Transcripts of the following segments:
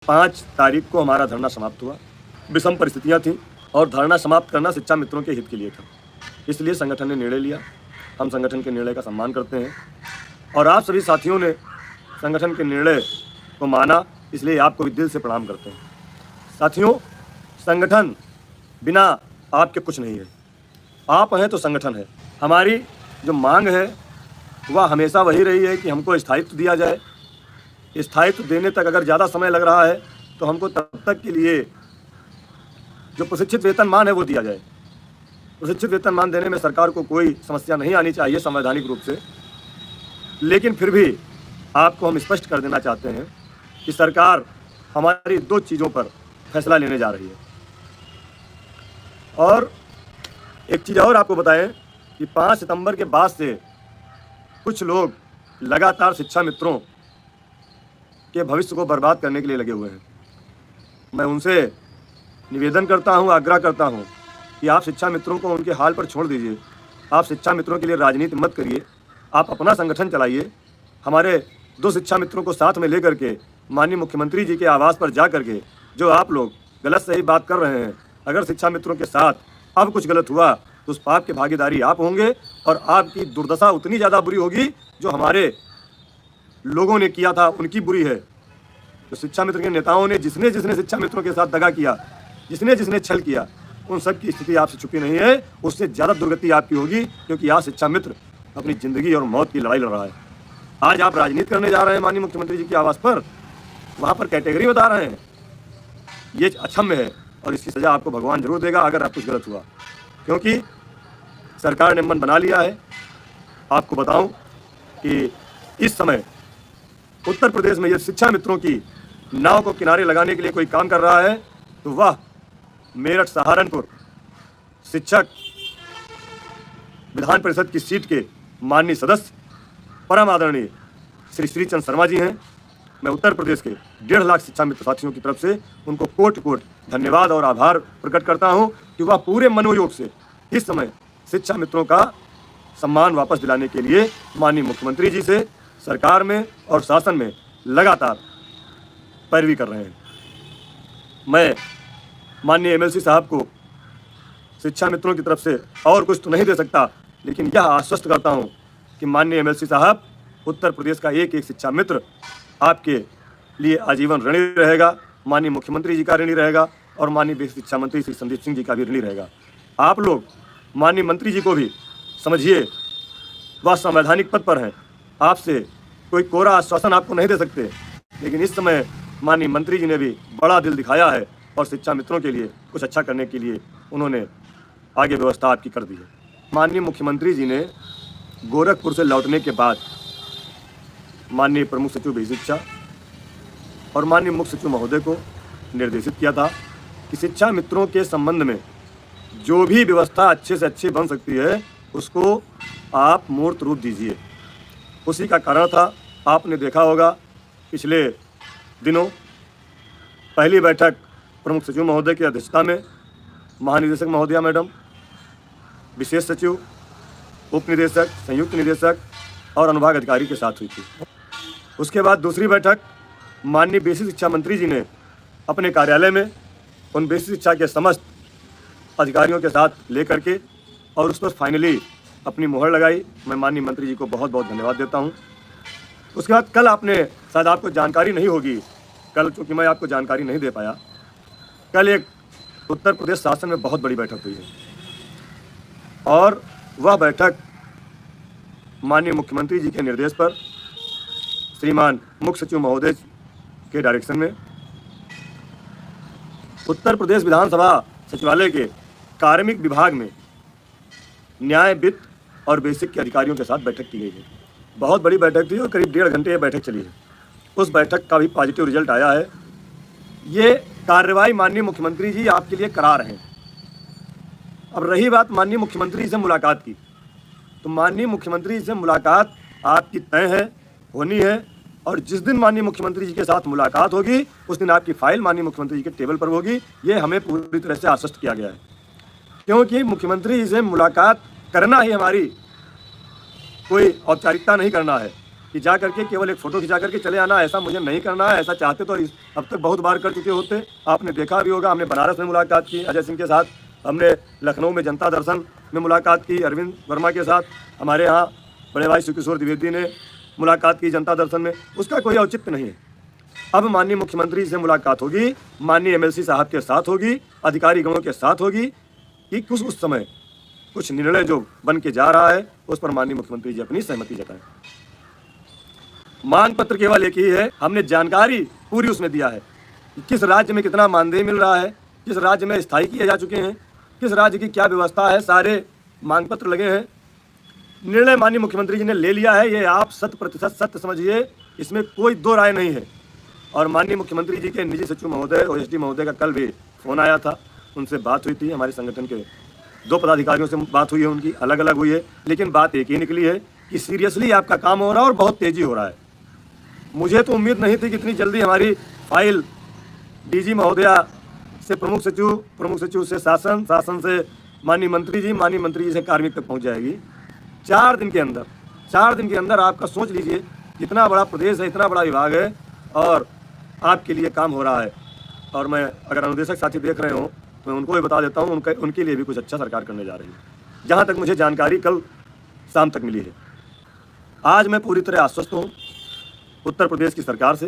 5 तारीख को हमारा धरना समाप्त हुआ। विषम परिस्थितियां थीं और धरना समाप्त करना शिक्षा मित्रों के हित के लिए था, इसलिए संगठन ने निर्णय लिया। हम संगठन के निर्णय का सम्मान करते हैं और आप सभी साथियों ने संगठन के निर्णय को माना, इसलिए आपको भी दिल से प्रणाम करते हैं। साथियों, संगठन बिना आपके कुछ नहीं है। आप हैं तो संगठन है। हमारी जो मांग है वह हमेशा वही रही है कि हमको स्थायित्व दिया जाए। स्थायित्व देने तक अगर ज़्यादा समय लग रहा है तो हमको तब तक के लिए जो प्रशिक्षित वेतनमान है वो दिया जाए। प्रशिक्षित वेतनमान देने में सरकार को कोई समस्या नहीं आनी चाहिए संवैधानिक रूप से, लेकिन फिर भी आपको हम स्पष्ट कर देना चाहते हैं कि सरकार हमारी 2 चीज़ों पर फैसला लेने जा रही है। और एक चीज़ और आपको बताएं कि 5 सितंबर के बाद से कुछ लोग लगातार शिक्षा मित्रों के भविष्य को बर्बाद करने के लिए लगे हुए हैं। मैं उनसे निवेदन करता हूं, आग्रह करता हूं कि आप शिक्षा मित्रों को उनके हाल पर छोड़ दीजिए। आप शिक्षा मित्रों के लिए राजनीति मत करिए, आप अपना संगठन चलाइए। हमारे 2 शिक्षा मित्रों को साथ में लेकर के माननीय मुख्यमंत्री जी के आवास पर जा करके जो आप लोग गलत सही बात कर रहे हैं, अगर शिक्षा मित्रों के साथ अब कुछ गलत हुआ तो उस पाप के भागीदारी आप होंगे और आपकी दुर्दशा उतनी ज़्यादा बुरी होगी जो हमारे लोगों ने किया था उनकी बुरी है। तो शिक्षा मित्र के नेताओं ने जिसने जिसने शिक्षा मित्रों के साथ दगा किया, जिसने जिसने छल किया, उन सब की स्थिति आपसे छुपी नहीं है। उससे ज़्यादा दुर्गति आपकी होगी, क्योंकि आज शिक्षा मित्र अपनी ज़िंदगी और मौत की लड़ाई लड़ रहा है। आज आप राजनीति करने जा रहे हैं माननीय मुख्यमंत्री जी के आवास पर, वहाँ पर कैटेगरी बता रहे हैं। ये अक्षम्य है और इसकी सज़ा आपको भगवान जरूर देगा अगर आप कुछ गलत हुआ, क्योंकि सरकार ने मन बना लिया है। आपको बताऊं कि इस समय उत्तर प्रदेश में ये शिक्षा मित्रों की नाव को किनारे लगाने के लिए कोई काम कर रहा है तो वह मेरठ सहारनपुर शिक्षक विधान परिषद की सीट के माननीय सदस्य परम आदरणीय श्री श्रीचंद शर्मा जी हैं। मैं उत्तर प्रदेश के 1.5 लाख शिक्षा मित्र साथियों की तरफ से उनको कोटि कोटि धन्यवाद और आभार प्रकट करता हूं कि वह पूरे मनोयोग से इस समय शिक्षा मित्रों का सम्मान वापस दिलाने के लिए माननीय मुख्यमंत्री जी से सरकार में और शासन में लगातार पैरवी कर रहे हैं। मैं माननीय एमएलसी साहब को शिक्षा मित्रों की तरफ से और कुछ तो नहीं दे सकता, लेकिन यह आश्वस्त करता हूं कि माननीय एमएलसी साहब, उत्तर प्रदेश का एक एक शिक्षा मित्र आपके लिए आजीवन ऋणी रहेगा। माननीय मुख्यमंत्री जी का ऋणी रहेगा और माननीय शिक्षा मंत्री श्री संदीप सिंह जी का भी ऋणी रहेगा। आप लोग माननीय मंत्री जी को भी समझिए, वह संवैधानिक पद पर हैं। आपसे कोई कोरा आश्वासन आपको नहीं दे सकते, लेकिन इस समय माननीय मंत्री जी ने भी बड़ा दिल दिखाया है और शिक्षा मित्रों के लिए कुछ अच्छा करने के लिए उन्होंने आगे व्यवस्था आपकी कर दी है। माननीय मुख्यमंत्री जी ने गोरखपुर से लौटने के बाद माननीय प्रमुख सचिव विधि शिक्षा और माननीय मुख्य सचिव महोदय को निर्देशित किया था कि शिक्षा मित्रों के संबंध में जो भी व्यवस्था अच्छे से अच्छी बन सकती है उसको आप मूर्त रूप दीजिए। उसी का कारण था, आपने देखा होगा पिछले दिनों पहली बैठक प्रमुख सचिव महोदय की अध्यक्षता में महानिदेशक महोदया मैडम, विशेष सचिव, उप निदेशक, संयुक्त निदेशक और अनुभाग अधिकारी के साथ हुई थी। उसके बाद दूसरी बैठक माननीय बेसिक शिक्षा मंत्री जी ने अपने कार्यालय में उन बेसिक शिक्षा के समस्त अधिकारियों के साथ लेकर के और उस पर फाइनली अपनी मोहर लगाई। मैं माननीय मंत्री जी को बहुत बहुत धन्यवाद देता हूं। उसके बाद कल आपने, शायद आपको जानकारी नहीं होगी, कल चूँकि मैं आपको जानकारी नहीं दे पाया, कल एक उत्तर प्रदेश शासन में बहुत बड़ी बैठक हुई है और वह बैठक माननीय मुख्यमंत्री जी के निर्देश पर श्रीमान मुख्य सचिव महोदय के डायरेक्शन में उत्तर प्रदेश विधानसभा सचिवालय के कार्मिक विभाग में न्याय, वित्त और बेसिक के अधिकारियों के साथ बैठक की गई है। बहुत बड़ी बैठक थी और करीब 1.5 घंटे ये बैठक चली है। उस बैठक का भी पॉजिटिव रिजल्ट आया है। ये कार्रवाई माननीय मुख्यमंत्री जी आपके लिए करा रहे हैं। अब रही बात माननीय मुख्यमंत्री से मुलाकात की, तो माननीय मुख्यमंत्री से मुलाकात आपकी तय है, होनी है और जिस दिन माननीय मुख्यमंत्री जी के साथ मुलाकात होगी उस दिन आपकी फाइल माननीय मुख्यमंत्री जी के टेबल पर होगी। ये हमें पूरी तरह से आश्वस्त किया गया है, क्योंकि मुख्यमंत्री जी से मुलाकात करना ही हमारी कोई औपचारिकता नहीं करना है, कि जा करके केवल एक फ़ोटो खिंचा करके चले आना, ऐसा मुझे नहीं करना है। ऐसा चाहते तो अब तक बहुत बार कर चुके होते। आपने देखा भी होगा, हमने बनारस में मुलाकात की अजय सिंह के साथ, हमने लखनऊ में जनता दर्शन में मुलाकात की अरविंद वर्मा के साथ, हमारे यहाँ बड़े भाई शिवकिशोर द्विवेदी ने मुलाकात की जनता दर्शन में। उसका कोई औचित्य नहीं है। अब माननीय मुख्यमंत्री से मुलाकात होगी, माननीय एमएलसी साहब के साथ होगी, अधिकारी गणों के साथ होगी कि कुछ उस समय कुछ निर्णय जो बन के जा रहा है उस पर माननीय मुख्यमंत्री जी अपनी सहमति जताएं। मांग पत्र केवल एक ही है, हमने जानकारी पूरी उसमें दिया है कि किस राज्य में कितना मानदेय मिल रहा है, किस राज्य में स्थायी किए जा चुके हैं, किस राज्य की क्या व्यवस्था है, सारे मांग पत्र लगे हैं। निर्णय माननीय मुख्यमंत्री जी ने ले लिया है, ये आप 100% सत्य समझिए, इसमें कोई दो राय नहीं है। और माननीय मुख्यमंत्री जी के निजी सचिव महोदय और एसडी महोदय का कल भी फ़ोन आया था, उनसे बात हुई थी। हमारे संगठन के 2 पदाधिकारियों से बात हुई है, उनकी अलग अलग हुई है, लेकिन बात एक ही निकली है कि सीरियसली आपका काम हो रहा है और बहुत तेज़ी हो रहा है। मुझे तो उम्मीद नहीं थी कि इतनी जल्दी हमारी फाइल डीजी महोदया से प्रमुख सचिव से शासन से माननीय मंत्री जी से कार्मिक तक पहुंच जाएगी। 4 दिन के अंदर आपका सोच लीजिए, इतना बड़ा प्रदेश है, इतना बड़ा विभाग है और आपके लिए काम हो रहा है। और मैं अगर अनुदेशक साथी देख रहे हो तो मैं उनको भी बता देता हूँ, उनके लिए भी कुछ अच्छा सरकार करने जा रही है। जहाँ तक मुझे जानकारी कल शाम तक मिली है, आज मैं पूरी तरह आश्वस्त हूँ उत्तर प्रदेश की सरकार से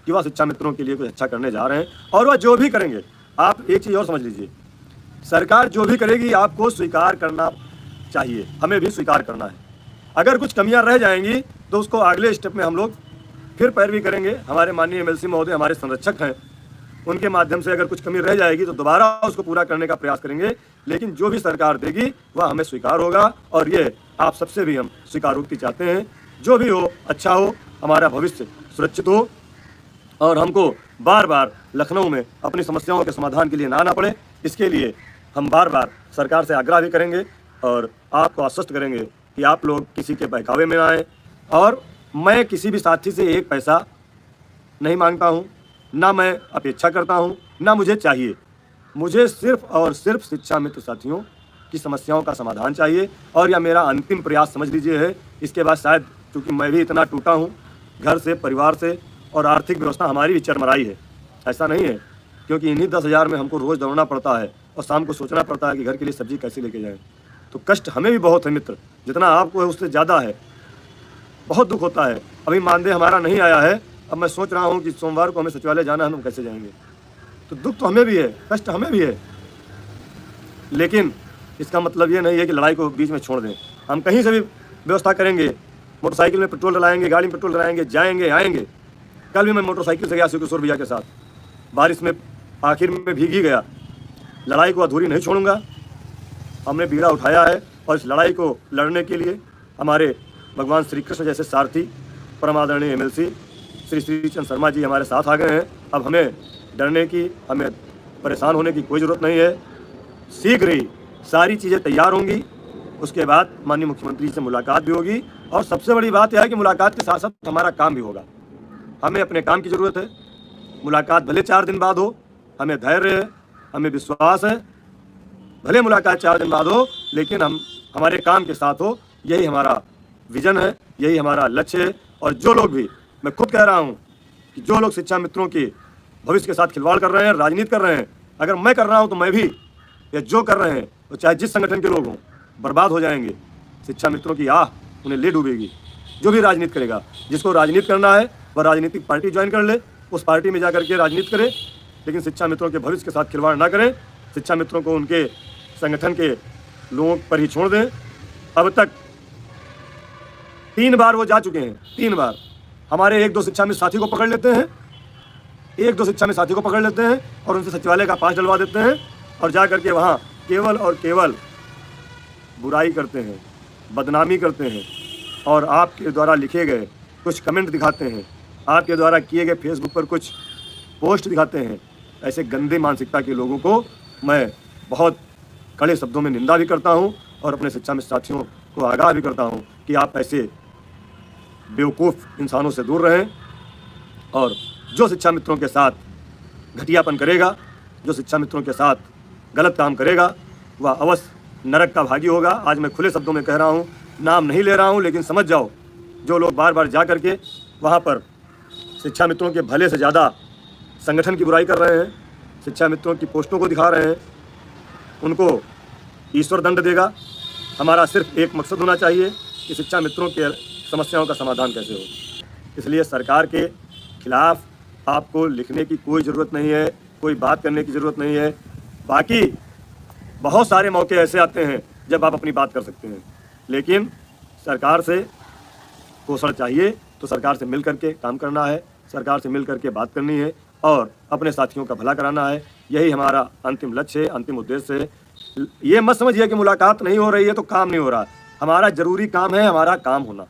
कि वह शिक्षा मित्रों के लिए कुछ अच्छा करने जा रहे हैं। और वह जो भी करेंगे, आप एक चीज़ और समझ लीजिए, सरकार जो भी करेगी आपको स्वीकार करना चाहिए, हमें भी स्वीकार करना है। अगर कुछ कमियां रह जाएंगी तो उसको अगले स्टेप में हम लोग फिर पैरवी करेंगे। हमारे माननीय एमएलसी महोदय हमारे संरक्षक हैं, उनके माध्यम से अगर कुछ कमी रह जाएगी तो दोबारा उसको पूरा करने का प्रयास करेंगे। लेकिन जो भी सरकार देगी वह हमें स्वीकार होगा और ये आप सबसे भी हम स्वीकारोक्ति चाहते हैं। जो भी हो, अच्छा हो, हमारा भविष्य सुरक्षित हो और हमको बार बार लखनऊ में अपनी समस्याओं के समाधान के लिए ना आना पड़े, इसके लिए हम बार बार सरकार से आग्रह भी करेंगे और आपको आश्वस्त करेंगे कि आप लोग किसी के बहकावे में ना आए। और मैं किसी भी साथी से 1 पैसा नहीं मांगता हूँ, ना मैं अपेक्षा करता हूँ, ना मुझे चाहिए। मुझे सिर्फ और सिर्फ शिक्षा मित्र साथियों की समस्याओं का समाधान चाहिए और यह मेरा अंतिम प्रयास समझ लीजिए है। इसके बाद शायद, क्योंकि मैं भी इतना टूटा हूँ घर से, परिवार से, और आर्थिक व्यवस्था हमारी भी चरमराई है। ऐसा नहीं है, क्योंकि इन्हीं 10,000 में हमको रोज़ दौड़ना पड़ता है और शाम को सोचना पड़ता है कि घर के लिए सब्जी कैसे लेके जाएं। तो कष्ट हमें भी बहुत है मित्र, जितना आपको है उससे ज़्यादा है। बहुत दुख होता है। अभी मानदेय हमारा नहीं आया है, अब मैं सोच रहा हूँ कि सोमवार को हमें सचिवालय जाना है, हम कैसे जाएंगे। तो दुख तो हमें भी है, कष्ट हमें भी है, लेकिन इसका मतलब ये नहीं है कि लड़ाई को बीच में छोड़ दें। हम कहीं से भी व्यवस्था करेंगे, मोटरसाइकिल में पेट्रोल डलाएंगे, गाड़ी में पेट्रोल डलाएंगे, जाएंगे आएंगे। कल भी मैं मोटरसाइकिल से गया शिवकिशोर भैया के साथ, बारिश में आखिर में भीग ही गया। लड़ाई को अधूरी नहीं छोड़ूंगा। हमने बीड़ा उठाया है और इस लड़ाई को लड़ने के लिए हमारे भगवान श्री कृष्ण जैसे सारथी परम आदरणीय एमएलसी श्री श्रीचंद शर्मा जी हमारे साथ आ गए हैं। अब हमें डरने की, हमें परेशान होने की कोई ज़रूरत नहीं है। शीघ्र ही सारी चीज़ें तैयार होंगी, उसके बाद माननीय मुख्यमंत्री से मुलाकात भी होगी। और सबसे बड़ी बात यह है कि मुलाकात के साथ साथ हमारा काम भी होगा। हमें अपने काम की ज़रूरत है। मुलाकात भले 4 दिन बाद हो, हमें धैर्य है, हमें विश्वास है। भले मुलाकात 4 दिन बाद हो, लेकिन हम हमारे काम के साथ हो। यही हमारा विजन है, यही हमारा लक्ष्य है। और जो लोग भी, मैं खुद कह रहा हूँ कि जो लोग शिक्षा मित्रों के भविष्य के साथ खिलवाड़ कर रहे हैं, राजनीति कर रहे हैं, अगर मैं कर रहा हूँ तो मैं भी, या जो कर रहे हैं तो चाहे जिस संगठन के लोग हों, बर्बाद हो जाएंगे। शिक्षा मित्रों की आह उन्हें ले डूबेगी। जो भी राजनीति करेगा, जिसको राजनीति करना है वह राजनीतिक पार्टी ज्वाइन कर ले, उस पार्टी में जाकर के राजनीति करे, लेकिन शिक्षा मित्रों के भविष्य के साथ खिलवाड़ ना करें। शिक्षा मित्रों को उनके संगठन के लोगों पर ही छोड़ दें। अब तक 3 बार वो जा चुके हैं, 3 बार। हमारे 1-2 शिक्षा मित्र साथी को पकड़ लेते हैं, 1-2 शिक्षा मित्र साथी को पकड़ लेते हैं और उनसे सचिवालय का पास डलवा देते हैं और जा करके वहाँ केवल और केवल बुराई करते हैं, बदनामी करते हैं और आपके द्वारा लिखे गए कुछ कमेंट दिखाते हैं, आपके द्वारा किए गए फेसबुक पर कुछ पोस्ट दिखाते हैं। ऐसे गंदे मानसिकता के लोगों को मैं बहुत कड़े शब्दों में निंदा भी करता हूं और अपने शिक्षा मित्र साथियों को आगाह भी करता हूं कि आप ऐसे बेवकूफ़ इंसानों से दूर रहें। और जो शिक्षा मित्रों के साथ घटियापन करेगा, जो शिक्षा मित्रों के साथ गलत काम करेगा, वह अवश्य नरक का भागी होगा। आज मैं खुले शब्दों में कह रहा हूँ, नाम नहीं ले रहा हूँ, लेकिन समझ जाओ जो लोग बार बार जा करके वहाँ पर शिक्षा मित्रों के भले से ज़्यादा संगठन की बुराई कर रहे हैं, शिक्षा मित्रों की पोस्टों को दिखा रहे हैं, उनको ईश्वर दंड देगा। हमारा सिर्फ एक मकसद होना चाहिए कि शिक्षा मित्रों के समस्याओं का समाधान कैसे हो। इसलिए सरकार के खिलाफ आपको लिखने की कोई ज़रूरत नहीं है, कोई बात करने की ज़रूरत नहीं है। बाकी बहुत सारे मौके ऐसे आते हैं जब आप अपनी बात कर सकते हैं, लेकिन सरकार से पोषण चाहिए तो सरकार से मिल करके काम करना है, सरकार से मिल करके बात करनी है और अपने साथियों का भला कराना है। यही हमारा अंतिम लक्ष्य है, अंतिम उद्देश्य है। ये मत समझिए कि मुलाकात नहीं हो रही है तो काम नहीं हो रहा। हमारा ज़रूरी काम है हमारा काम होना।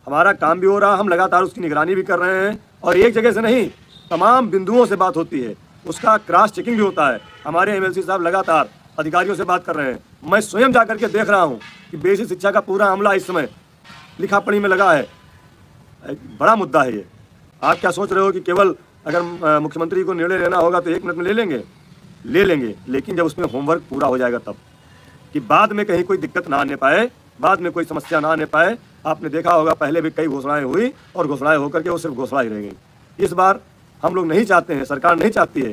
हमारा काम भी हो रहा, हम लगातार उसकी निगरानी भी कर रहे हैं और एक जगह से नहीं, तमाम बिंदुओं से बात होती है, उसका क्रॉस चेकिंग भी होता है। हमारे एमएलसी साहब लगातार अधिकारियों से बात कर रहे हैं। मैं स्वयं जा करके देख रहा हूँ कि बेसिक शिक्षा का पूरा अमला इस समय लिखा पढ़ी में लगा है। बड़ा मुद्दा है ये। आप क्या सोच रहे हो कि केवल अगर मुख्यमंत्री को निर्णय लेना होगा तो 1 मिनट में ले लेंगे, लेकिन जब उसमें होमवर्क पूरा हो जाएगा तब, कि बाद में कहीं कोई दिक्कत ना आने पाए, बाद में कोई समस्या ना आने पाए। आपने देखा होगा पहले भी कई घोषणाएं हुई और घोषणाएं होकर के वो सिर्फ घोषणा ही रह गई। इस बार हम लोग नहीं चाहते हैं, सरकार नहीं चाहती है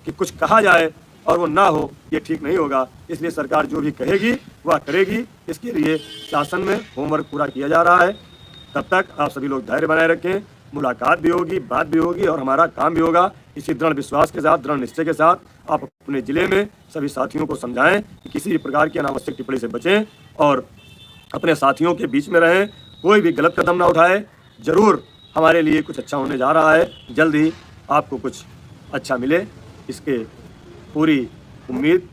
कि कुछ कहा जाए और वो ना हो, ये ठीक नहीं होगा। इसलिए सरकार जो भी कहेगी वह करेगी। इसके लिए शासन में होमवर्क पूरा किया जा रहा है। तब तक आप सभी लोग धैर्य बनाए रखें, मुलाकात भी होगी, बात भी होगी और हमारा काम भी होगा। इसी दृढ़ विश्वास के साथ, दृढ़ निश्चय के साथ आप अपने ज़िले में सभी साथियों को समझाएं कि किसी भी प्रकार की अनावश्यक टिप्पणी से बचें और अपने साथियों के बीच में रहें, कोई भी गलत कदम ना उठाए। ज़रूर हमारे लिए कुछ अच्छा होने जा रहा है, जल्द ही आपको कुछ अच्छा मिले, इसके पूरी उम्मीद